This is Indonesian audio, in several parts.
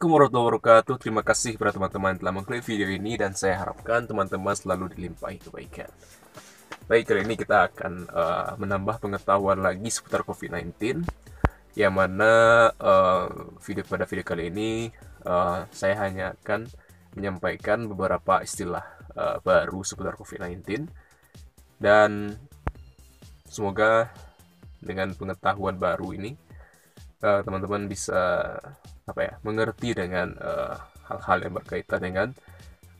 Assalamualaikum warahmatullahi wabarakatuh. Terima kasih kepada teman-teman yang telah mengklik video ini dan saya harapkan teman-teman selalu dilimpahi kebaikan. Baik, kali ini kita akan menambah pengetahuan lagi seputar COVID-19, yang mana pada video kali ini saya hanya akan menyampaikan beberapa istilah baru seputar COVID-19, dan semoga dengan pengetahuan baru ini teman-teman bisa mengerti dengan hal-hal yang berkaitan dengan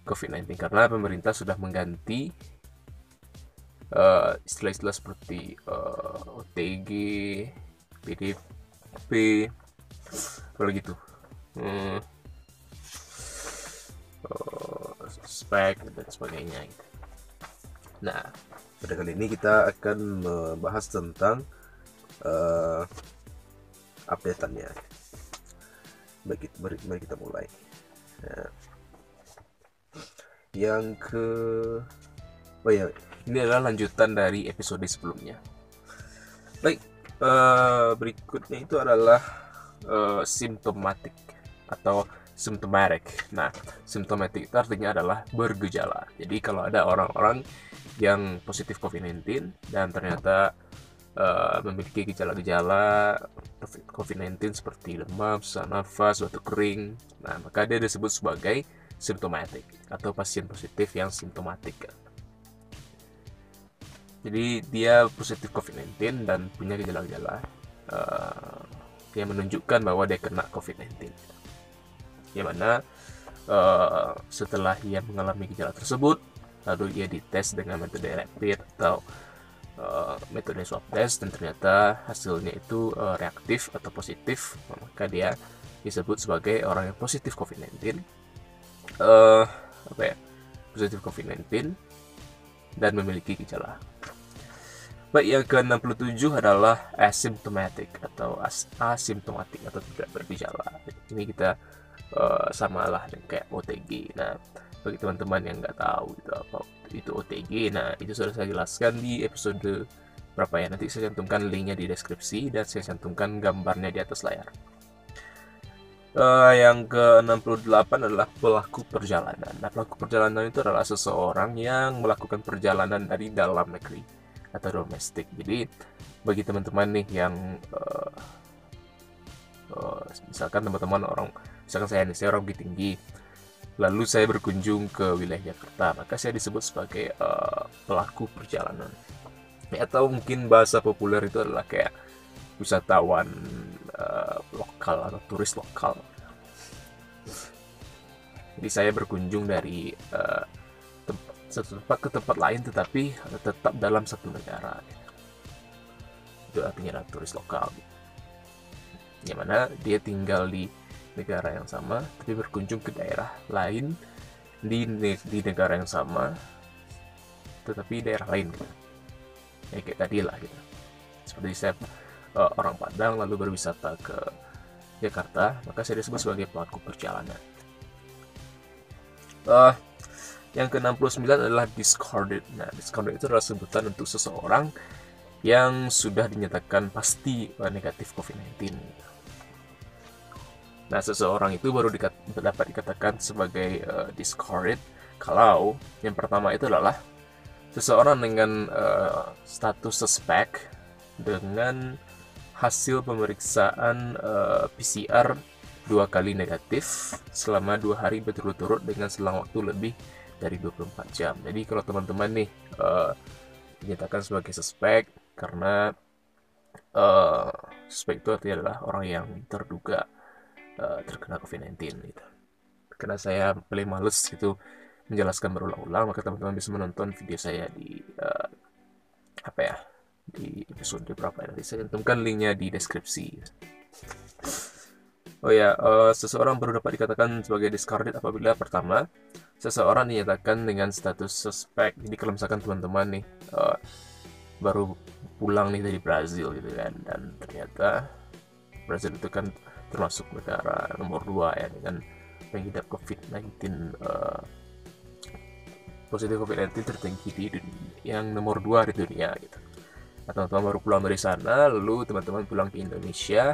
COVID-19, karena pemerintah sudah mengganti istilah-istilah seperti OTG, PDP, kalau gitu, suspek dan sebagainya gitu. Nah, pada kali ini kita akan membahas tentang updateannya. Mari kita mulai. Nah, ini adalah lanjutan dari episode sebelumnya. Baik, berikutnya itu adalah symptomatic atau symptomatic. Nah, symptomatic itu artinya adalah bergejala. Jadi kalau ada orang-orang yang positif COVID-19 dan ternyata memiliki gejala-gejala COVID-19 seperti demam, sesak nafas, batuk kering, nah maka dia disebut sebagai symptomatic atau pasien positif yang simptomatik. Jadi dia positif COVID-19 dan punya gejala-gejala yang menunjukkan bahwa dia kena COVID-19. Yang mana setelah ia mengalami gejala tersebut, lalu ia dites dengan metode rapid atau metode swab test, dan ternyata hasilnya itu reaktif atau positif, maka dia disebut sebagai orang yang positif COVID-19, positif COVID-19 dan memiliki gejala. Baik, yang ke-67 adalah asymptomatic atau asimptomatik atau tidak bergejala. Ini kita samalah dengan kayak OTG. Nah, bagi teman-teman yang nggak tahu itu apa itu OTG, nah itu sudah saya jelaskan di episode berapa ya, nanti saya cantumkan linknya di deskripsi dan saya cantumkan gambarnya di atas layar. Yang ke-68 adalah pelaku perjalanan. Nah, pelaku perjalanan itu adalah seseorang yang melakukan perjalanan dari dalam negeri atau domestik. Jadi bagi teman-teman nih yang misalkan saya orang Bukit Tinggi, lalu saya berkunjung ke wilayah Jakarta, maka saya disebut sebagai pelaku perjalanan. Atau mungkin bahasa populer itu adalah kayak wisatawan lokal atau turis lokal. Jadi saya berkunjung dari satu tempat ke tempat lain, tetapi tetap dalam satu negara. Itu artinya adalah turis lokal. Yang mana dia tinggal di negara yang sama, tapi berkunjung ke daerah lain di negara yang sama, tetapi daerah lain gitu. Ya, kayak tadi lah gitu. Seperti saya orang Padang lalu berwisata ke Jakarta, maka saya disebut sebagai pelaku perjalanan. Yang ke-69 adalah discarded. Nah, discarded itu adalah sebutan untuk seseorang yang sudah dinyatakan pasti negatif COVID-19. Nah, seseorang itu baru dapat dikatakan sebagai discarded kalau yang pertama itu adalah seseorang dengan status suspek dengan hasil pemeriksaan PCR 2 kali negatif selama 2 hari berturut-turut dengan selang waktu lebih dari 24 jam. Jadi kalau teman-teman nih dinyatakan sebagai suspek, karena suspek itu artinya adalah orang yang terduga terkena COVID-19 gitu. Karena saya paling males gitu menjelaskan berulang-ulang, maka teman-teman bisa menonton video saya di di episode berapa ya, nanti saya cantumkan linknya di deskripsi. Seseorang baru dapat dikatakan sebagai discarded apabila pertama, seseorang dinyatakan dengan status suspek. Jadi kalau misalkan teman-teman nih baru pulang nih dari Brazil gitu kan, dan ternyata Brazil itu kan termasuk negara nomor 2 ya dengan mengidap COVID-19, positif COVID-19 tertinggi di dunia, yang nomor 2 di dunia gitu. Nah, teman-teman baru pulang dari sana, lalu teman-teman pulang ke Indonesia,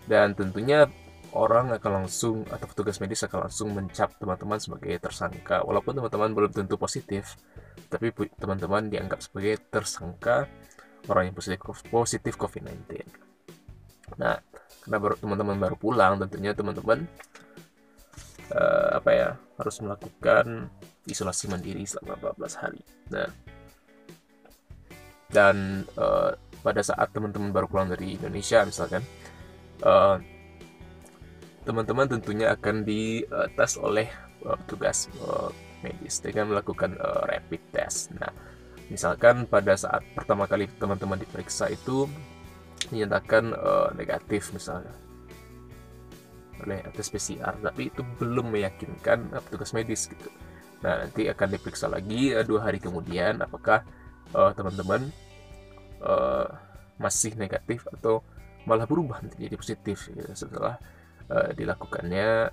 dan tentunya orang akan langsung, atau petugas medis akan langsung mencap teman-teman sebagai tersangka, walaupun teman-teman belum tentu positif, tapi teman-teman dianggap sebagai tersangka orang yang positif COVID-19. Nah, karena teman-teman baru pulang, tentunya teman-teman harus melakukan isolasi mandiri selama 14 hari. Nah, dan pada saat teman-teman baru pulang dari Indonesia misalkan, teman-teman tentunya akan dites oleh petugas medis dengan melakukan rapid test. Nah, misalkan pada saat pertama kali teman-teman diperiksa itu dinyatakan negatif misalnya oleh tes PCR, tapi itu belum meyakinkan petugas medis gitu. Nah, nanti akan diperiksa lagi 2 hari kemudian apakah teman-teman masih negatif atau malah berubah menjadi positif gitu, setelah dilakukannya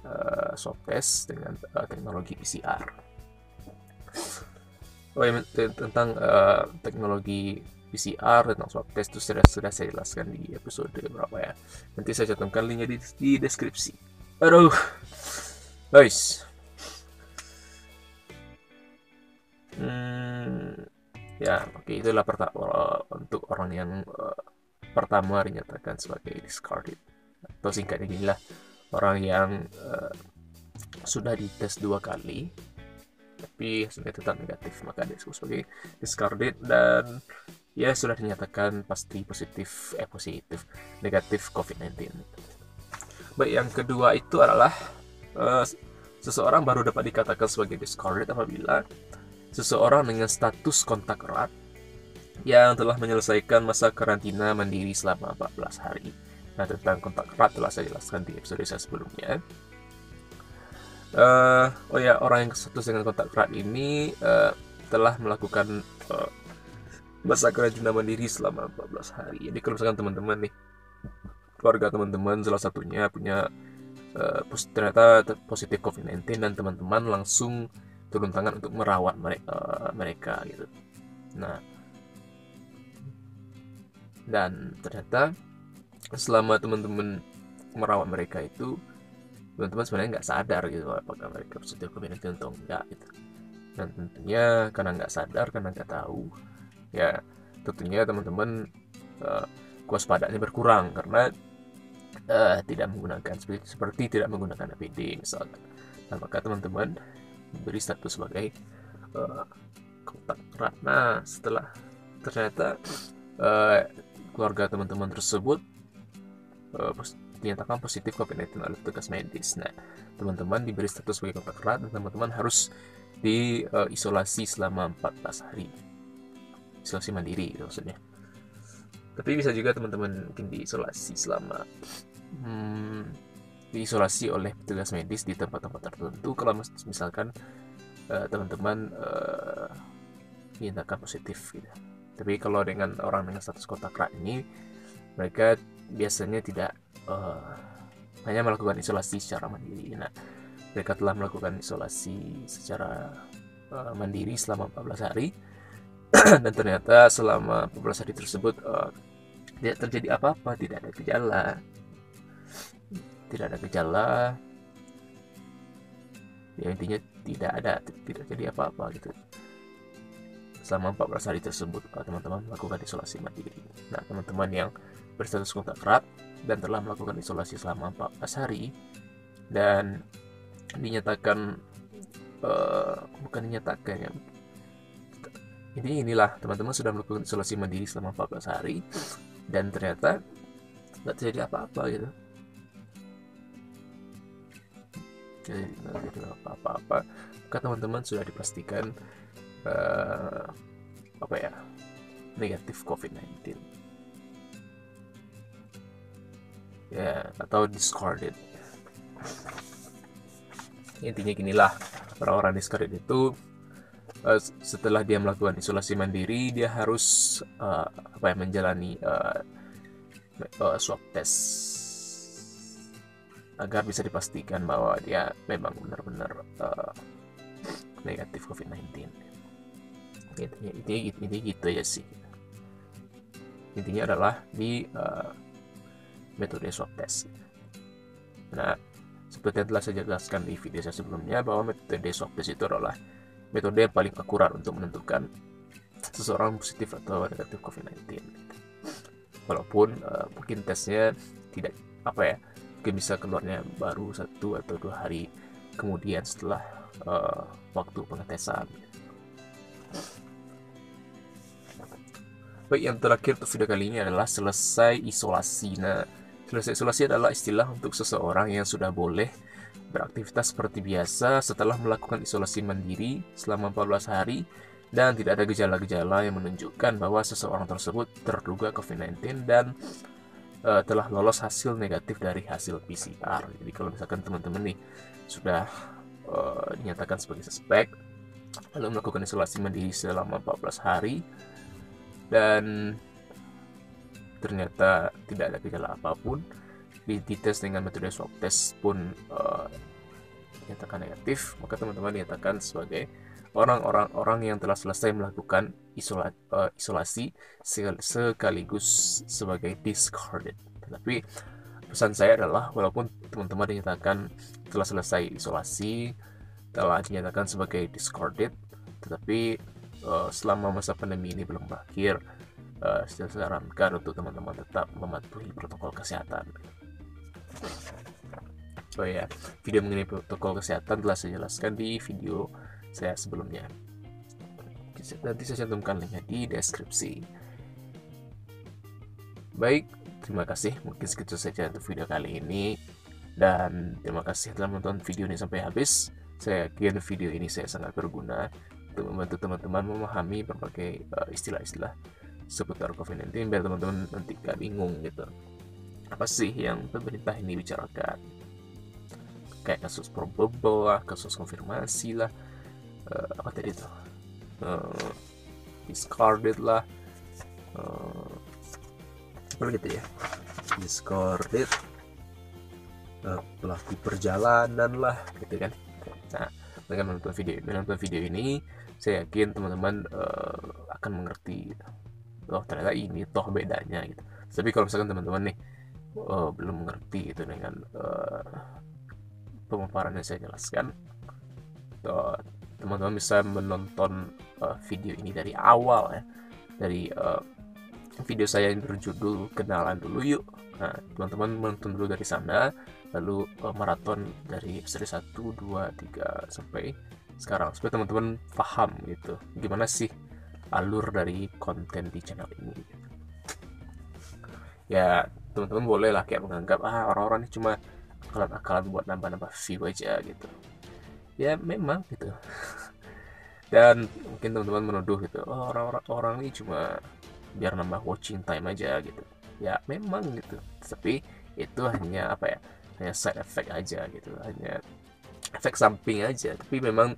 swab test dengan teknologi PCR. Tentang teknologi PCR, tentang swab test itu sudah saya jelaskan di episode berapa ya. Nanti saya cantumkan linknya di deskripsi. Aduh, guys. Ya, oke, itulah untuk orang yang pertama dinyatakan sebagai discarded, atau singkatnya gini lah, orang yang sudah dites 2 kali tapi hasilnya tetap negatif, maka disebut sebagai discarded, dan ya sudah dinyatakan pasti positif negatif COVID-19. Baik, yang kedua itu adalah seseorang baru dapat dikatakan sebagai discarded apabila seseorang dengan status kontak erat yang telah menyelesaikan masa karantina mandiri selama 14 hari. Nah, tentang kontak erat telah saya jelaskan di episode saya sebelumnya. Orang yang status dengan kontak erat ini telah melakukan masa karantina mandiri selama 14 hari. Jadi kalau misalkan teman-teman nih, keluarga teman-teman salah satunya punya ternyata positif COVID-19 dan teman-teman langsung turun tangan untuk merawat mereka gitu. Nah, dan ternyata selama teman-teman merawat mereka itu, teman-teman sebenarnya nggak sadar gitu apakah mereka positif COVID-19 atau enggak gitu. Dan tentunya karena nggak sadar, karena nggak tahu, ya tentunya teman-teman kewaspadaannya berkurang karena tidak menggunakan seperti tidak menggunakan APD misalkan. Nah, maka teman-teman diberi status sebagai kontak erat. Nah, setelah ternyata keluarga teman-teman tersebut dinyatakan positif COVID-19 oleh petugas medis. Nah, teman-teman diberi status sebagai kontak erat dan teman-teman harus diisolasi selama 14 hari. Isolasi mandiri gitu maksudnya. Tapi bisa juga teman-teman mungkin diisolasi diisolasi oleh petugas medis di tempat-tempat tertentu kalau misalkan teman-teman dinyatakan positif gitu. Tapi kalau dengan orang dengan status kontak erat ini, mereka biasanya tidak hanya melakukan isolasi secara mandiri. Nah, mereka telah melakukan isolasi secara mandiri selama 14 hari dan ternyata selama 14 hari tersebut tidak terjadi apa-apa, tidak ada gejala, ya intinya tidak jadi apa-apa gitu. Selama 14 hari tersebut teman-teman melakukan isolasi mandiri. Nah, teman-teman yang berstatus kontak erat dan telah melakukan isolasi selama 14 hari dan dinyatakan bukan dinyatakan ya, intinya inilah, teman-teman sudah melakukan isolasi mandiri selama 14 hari dan ternyata nggak terjadi apa-apa gitu. Jadi nggak terjadi apa-apa, maka teman-teman sudah dipastikan negatif COVID-19 ya, atau discarded. Intinya ginilah, orang-orang discarded itu setelah dia melakukan isolasi mandiri, dia harus menjalani swab test agar bisa dipastikan bahwa dia memang benar-benar negatif COVID-19. Intinya gitu ya sih. Intinya adalah di metode swab test. Nah, seperti yang telah saya jelaskan di video saya sebelumnya, bahwa metode swab test itu adalah metode yang paling akurat untuk menentukan seseorang positif atau negatif COVID-19. Walaupun mungkin tesnya tidak mungkin bisa keluarnya baru 1 atau 2 hari kemudian setelah waktu pengetesan. Baik, yang terakhir untuk video kali ini adalah selesai isolasi. Nah, selesai isolasi adalah istilah untuk seseorang yang sudah boleh beraktivitas seperti biasa setelah melakukan isolasi mandiri selama 14 hari dan tidak ada gejala-gejala yang menunjukkan bahwa seseorang tersebut terduga COVID-19 dan telah lolos hasil negatif dari hasil PCR. Jadi kalau misalkan teman-teman nih sudah dinyatakan sebagai suspek lalu melakukan isolasi mandiri selama 14 hari dan ternyata tidak ada gejala apapun, dites dengan metode swab test pun dinyatakan negatif, maka teman-teman dinyatakan sebagai orang yang telah selesai melakukan isolasi sekaligus sebagai discarded. Tetapi pesan saya adalah, walaupun teman-teman dinyatakan telah selesai isolasi, telah dinyatakan sebagai discarded, tetapi selama masa pandemi ini belum berakhir, saya sarankan untuk teman-teman tetap mematuhi protokol kesehatan. Oh ya, video mengenai protokol kesehatan telah saya jelaskan di video saya sebelumnya. Nanti saya cantumkan linknya di deskripsi. Baik, terima kasih. Mungkin segitu saja untuk video kali ini. Dan terima kasih telah menonton video ini sampai habis. Saya yakin video ini saya sangat berguna untuk membantu teman-teman memahami berbagai istilah-istilah seputar COVID-19 biar teman-teman nanti gak bingung gitu. Apa sih yang pemerintah ini bicarakan? Kayak kasus probable lah, kasus konfirmasi lah, apa tadi itu? Discarded lah, apa gitu ya? Discarded, pelaku perjalanan lah, gitu kan? Nah, dengan menonton video ini, saya yakin teman-teman akan mengerti. Oh, ternyata ini toh bedanya gitu. Tapi kalau misalkan teman-teman nih belum mengerti gitu dengan pemaparan yang saya jelaskan, teman-teman bisa menonton video ini dari awal ya, dari video saya yang berjudul Kenalan Dulu Yuk. Nah, teman-teman menonton dulu dari sana, lalu maraton dari episode 1, 2, 3 sampai sekarang supaya teman-teman paham gitu gimana sih alur dari konten di channel ini gitu. Ya, teman-teman boleh lah kayak menganggap orang-orang ini cuma akalan-akalan buat nambah-nambah view aja gitu. Ya memang gitu. Dan mungkin teman-teman menuduh gitu, orang-orang ini cuma biar nambah watching time aja gitu. Ya memang gitu. Tapi itu hanya hanya side effect aja gitu, hanya efek samping aja. Tapi memang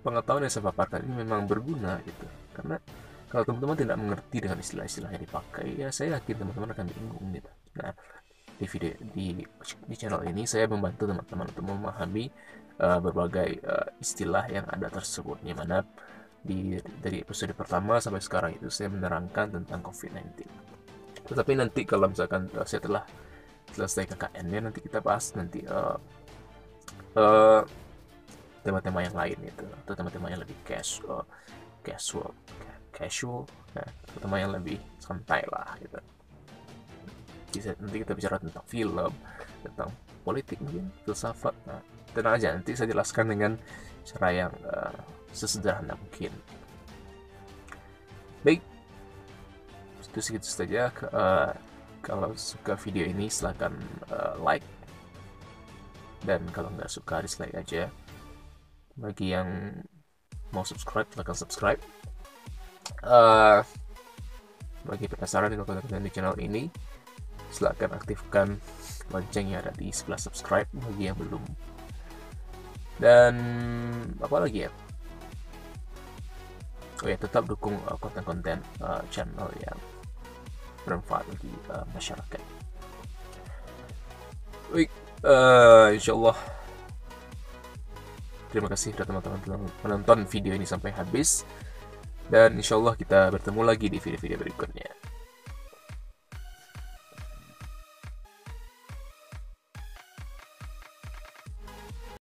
pengetahuan yang saya paparkan ini memang berguna gitu. Karena kalau teman-teman tidak mengerti dengan istilah-istilah yang dipakai, ya saya yakin teman-teman akan bingung gitu. Nah, di channel ini saya membantu teman-teman untuk memahami berbagai istilah yang ada tersebut, di mana dari episode pertama sampai sekarang itu saya menerangkan tentang COVID-19. Tetapi nanti kalau misalkan saya telah selesai KKN-nya, nanti kita bahas nanti tema-tema yang lain itu, atau tema-tema yang lebih casual, nah, tema yang lebih santai lah gitu. Nanti kita bicara tentang film, tentang politik mungkin, filsafat. Nah, tenang aja, nanti saya jelaskan dengan cara yang sesederhana mungkin. Baik, itu segitu saja. Kalau suka video ini silahkan like, dan kalau nggak suka dislike aja. Bagi yang mau subscribe silahkan subscribe. Bagi penasaran dengan konten di channel ini, silahkan aktifkan lonceng yang ada di sebelah subscribe bagi yang belum. Dan apa lagi ya? Oh ya, tetap dukung konten-konten channel yang bermanfaat bagi masyarakat. Baik, insyaallah. Terima kasih sudah teman-teman telah menonton video ini sampai habis. Dan insyaallah kita bertemu lagi di video-video berikutnya.